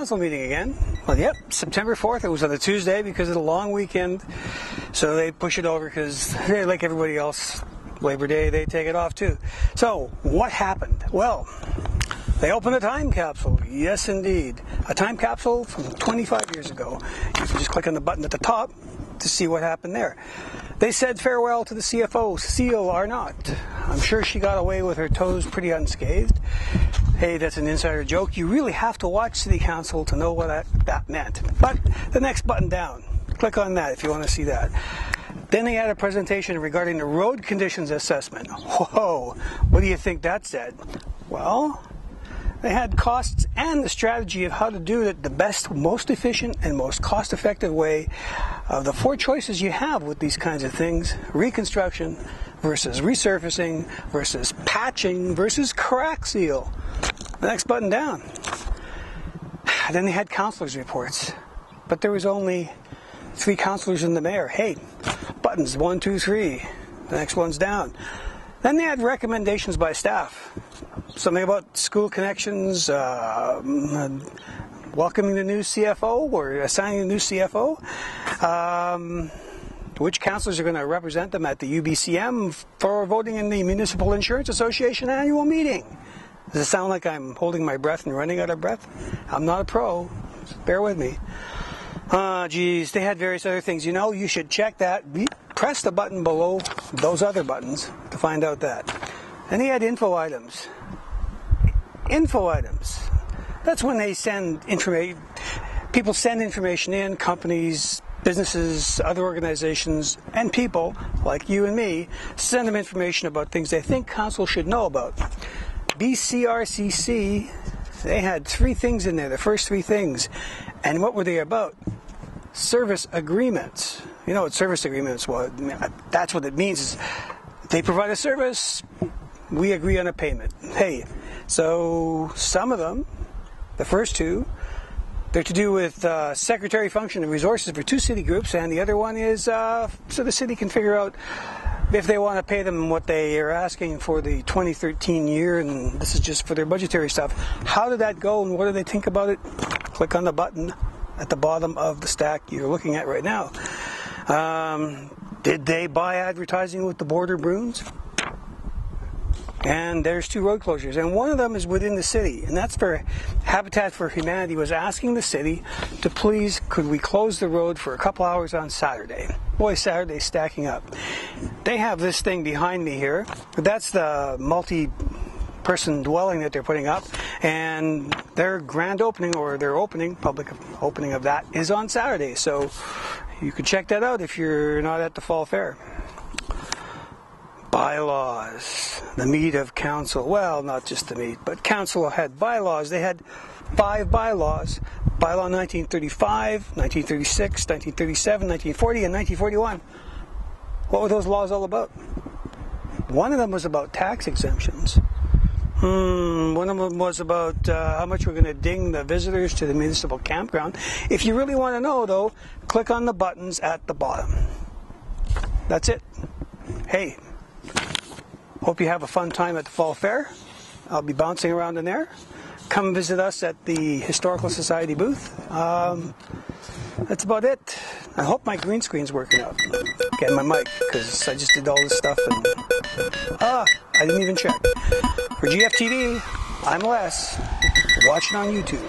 council meeting again. Well, yep, September 4th. It was on a Tuesday because of the long weekend. So they push it over because, like everybody else, Labor Day, they take it off too. So what happened? Well, they opened a time capsule. Yes, indeed. A time capsule from 25 years ago. You can just click on the button at the top to see what happened there. They said farewell to the CFO, Cecile Arnott. I'm sure she got away with her toes pretty unscathed. Hey, that's an insider joke. You really have to watch City Council to know what that meant. But the next button down, click on that if you want to see that. Then they had a presentation regarding the road conditions assessment. Whoa, what do you think that said? Well, they had costs and the strategy of how to do it the best, most efficient, and most cost-effective way of the four choices you have with these kinds of things: reconstruction versus resurfacing versus patching versus crack seal. The next button down. Then they had councillors' reports, but there was only 3 councillors and the mayor. Hey, buttons 1, 2, 3. The next one's down. Then they had recommendations by staff. Something about school connections, welcoming the new CFO or assigning a new CFO, which councillors are going to represent them at the UBCM for voting in the Municipal Insurance Association annual meeting. Does it sound like I'm holding my breath and running out of breath? I'm not a pro. Just bear with me. Geez, they had various other things. You know, you should check that. Press the button below those other buttons to find out that. And he had info items. Info items. That's when they send information. People send information in, companies, businesses, other organizations, and people like you and me send them information about things they think council should know about. BCRCC, they had 3 things in there, the first 3 things. And what were they about? Service agreements. You know what service agreements was? That's what it means. Is they provide a service, we agree on a payment. Hey, so some of them, the first 2, they're to do with secretary function and resources for 2 city groups, and the other one is so the city can figure out if they want to pay them what they are asking for the 2013 year, and this is just for their budgetary stuff. How did that go, and what do they think about it? Click on the button at the bottom of the stack you're looking at right now. Did they buy advertising with the Border Bruins? And there's 2 road closures, and one of them is within the city, and that's for Habitat for Humanity was asking the city to please, could we close the road for a couple hours on Saturday? Boy, Saturday's stacking up. They have this thing behind me here. That's the multi-person dwelling that they're putting up, and their grand opening, or their opening, public opening of that, is on Saturday, so you could check that out if you're not at the Fall Fair. Bylaws, the meat of council. Well, not just the meat, but council had bylaws. They had 5 bylaws. Bylaw 1935, 1936, 1937, 1940, and 1941. What were those laws all about? One of them was about tax exemptions. One of them was about how much we're going to ding the visitors to the municipal campground. If you really want to know, though, click on the buttons at the bottom. That's it. Hey, hope you have a fun time at the Fall Fair. I'll be bouncing around in there. Come visit us at the Historical Society booth. That's about it. I hope my green screen's working out. Getting my mic, because I just did all this stuff and... I didn't even check. For GFTV, I'm Les. Watch it on YouTube.